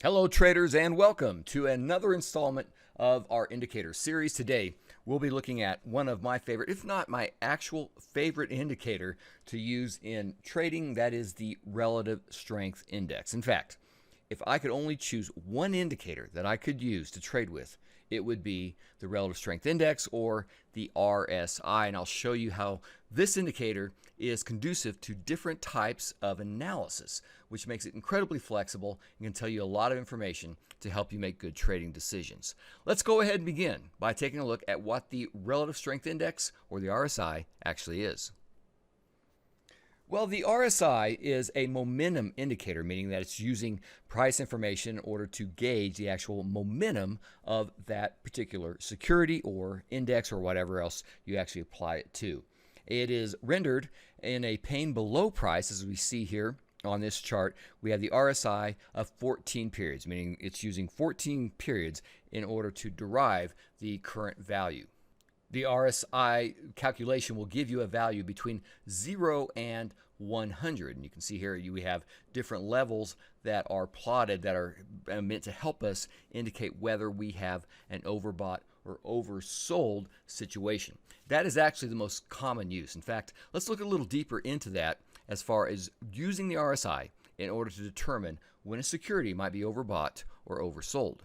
Hello traders and welcome to another installment of our indicator series. Today we'll be looking at one of my favorite, if not my actual favorite indicator to use in trading, that is the relative strength index. In fact, if I could only choose one indicator that I could use to trade with, it would be the relative strength index or the RSI, and I'll show you how this indicator is conducive to different types of analysis, which makes it incredibly flexible and can tell you a lot of information to help you make good trading decisions. Let's go ahead and begin by taking a look at what the relative strength index or the RSI actually is. Well, the RSI is a momentum indicator, meaning that it's using price information in order to gauge the actual momentum of that particular security or index or whatever else you actually apply it to. It is rendered in a pane below price, as we see here on this chart. We have the RSI of 14 periods, meaning it's using 14 periods in order to derive the current value. The RSI calculation will give you a value between 0 and 100. And you can see here we have different levels that are plotted that are meant to help us indicate whether we have an overbought or oversold situation. That is actually the most common use. In fact, let's look a little deeper into that as far as using the RSI in order to determine when a security might be overbought or oversold.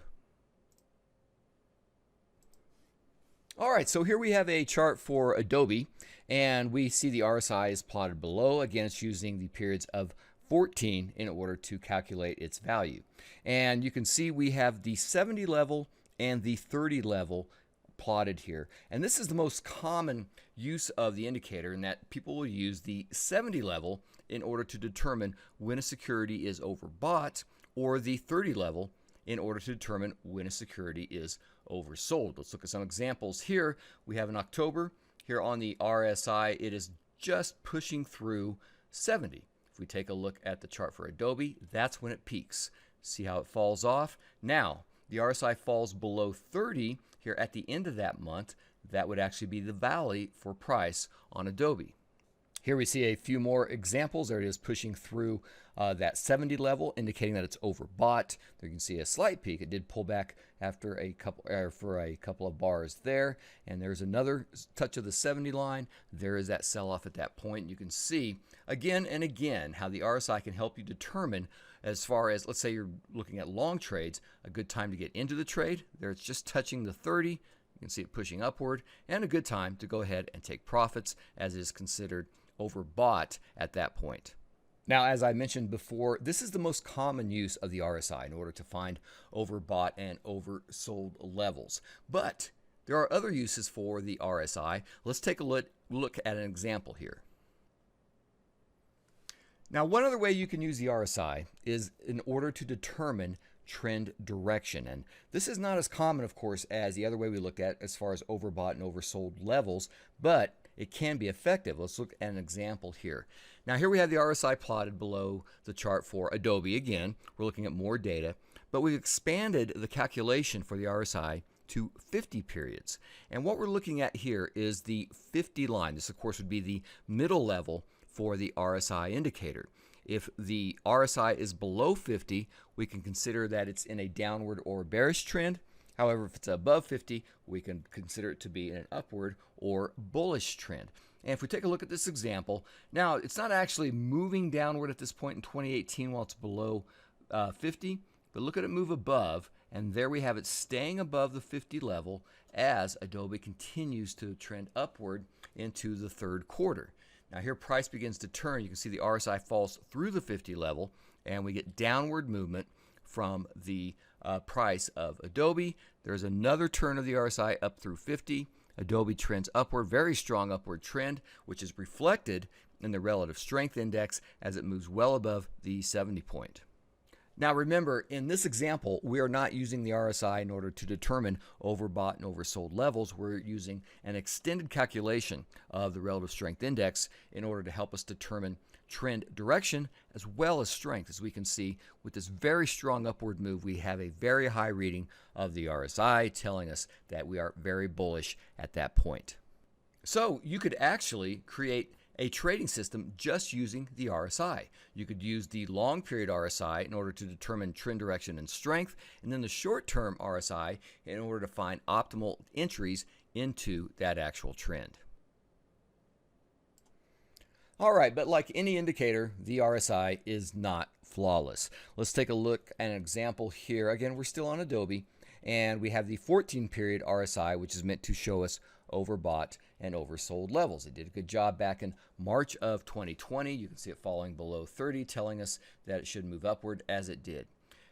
All right, so here we have a chart for Adobe, and we see the RSI is plotted below. Again, it's using the periods of 14 in order to calculate its value. And you can see we have the 70 level and the 30 level plotted here. And this is the most common use of the indicator, in that people will use the 70 level in order to determine when a security is overbought, or the 30 level in order to determine when a security is oversold. Let's look at some examples here. We have in October here on the RSI, it is just pushing through 70. If we take a look at the chart for Adobe, that's when it peaks. See how it falls off? Now, the RSI falls below 30 here at the end of that month. That would actually be the valley for price on Adobe. Here we see a few more examples. There it is pushing through that 70 level, indicating that it's overbought. There you can see a slight peak. It did pull back after for a couple of bars there, and there's another touch of the 70 line. There is that sell-off at that point. You can see again and again how the RSI can help you determine, as far as, let's say you're looking at long trades, a good time to get into the trade. There it's just touching the 30. You can see it pushing upward, and a good time to go ahead and take profits, as it is considered overbought at that point. Now, as I mentioned before, this is the most common use of the RSI in order to find overbought and oversold levels. But there are other uses for the RSI. Let's take a look at an example here. Now, one other way you can use the RSI is in order to determine trend direction. And this is not as common, of course, as the other way we looked at as far as overbought and oversold levels, but it can be effective. Let's look at an example here. Now, here we have the RSI plotted below the chart for Adobe. Again, we're looking at more data, but we've expanded the calculation for the RSI to 50 periods. And what we're looking at here is the 50 line. This, of course, would be the middle level for the RSI indicator. If the RSI is below 50, we can consider that it's in a downward or bearish trend. However, if it's above 50, we can consider it to be in an upward or bullish trend. And if we take a look at this example, now it's not actually moving downward at this point in 2018 while it's below 50, but look at it move above, and there we have it staying above the 50 level as Adobe continues to trend upward into the third quarter. Now here price begins to turn. You can see the RSI falls through the 50 level, and we get downward movement from the price of Adobe. There's another turn of the RSI up through 50. Adobe trends upward, very strong upward trend, which is reflected in the relative strength index as it moves well above the 70 point. Now remember, in this example, we are not using the RSI in order to determine overbought and oversold levels. We're using an extended calculation of the relative strength index in order to help us determine trend direction as well as strength. As we can see, with this very strong upward move, we have a very high reading of the RSI telling us that we are very bullish at that point. So you could actually create a trading system just using the RSI. You could use the long period RSI in order to determine trend direction and strength, and then the short term RSI in order to find optimal entries into that actual trend. All right, but like any indicator, the RSI is not flawless. Let's take a look at an example here. Again, we're still on Adobe, and we have the 14 period RSI, which is meant to show us overbought and oversold levels. It did a good job back in March of 2020. You can see it falling below 30, telling us that it should move upward, as it did.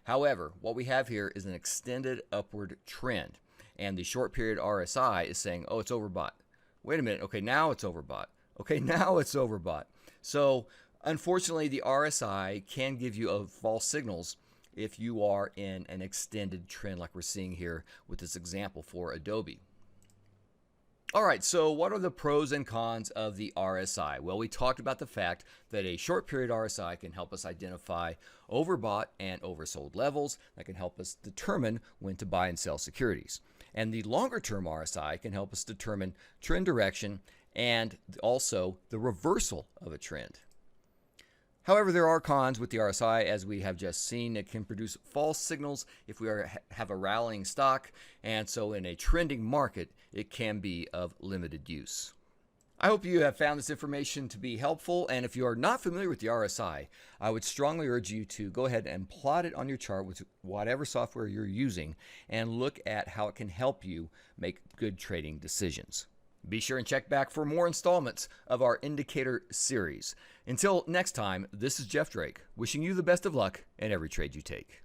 However, what we have here is an extended upward trend, and the short period RSI is saying, oh, it's overbought. Wait a minute, okay, now it's overbought. Okay, now it's overbought. So unfortunately, the RSI can give you false signals if you are in an extended trend like we're seeing here with this example for Adobe. All right, so what are the pros and cons of the RSI? Well, we talked about the fact that a short period RSI can help us identify overbought and oversold levels. That can help us determine when to buy and sell securities. And the longer term RSI can help us determine trend direction and also the reversal of a trend. However, there are cons with the RSI, as we have just seen. It can produce false signals if we have a rallying stock, and so in a trending market, it can be of limited use. I hope you have found this information to be helpful, and if you are not familiar with the RSI, I would strongly urge you to go ahead and plot it on your chart with whatever software you're using and look at how it can help you make good trading decisions. Be sure and check back for more installments of our indicator series. Until next time, this is Jeff Drake, wishing you the best of luck in every trade you take.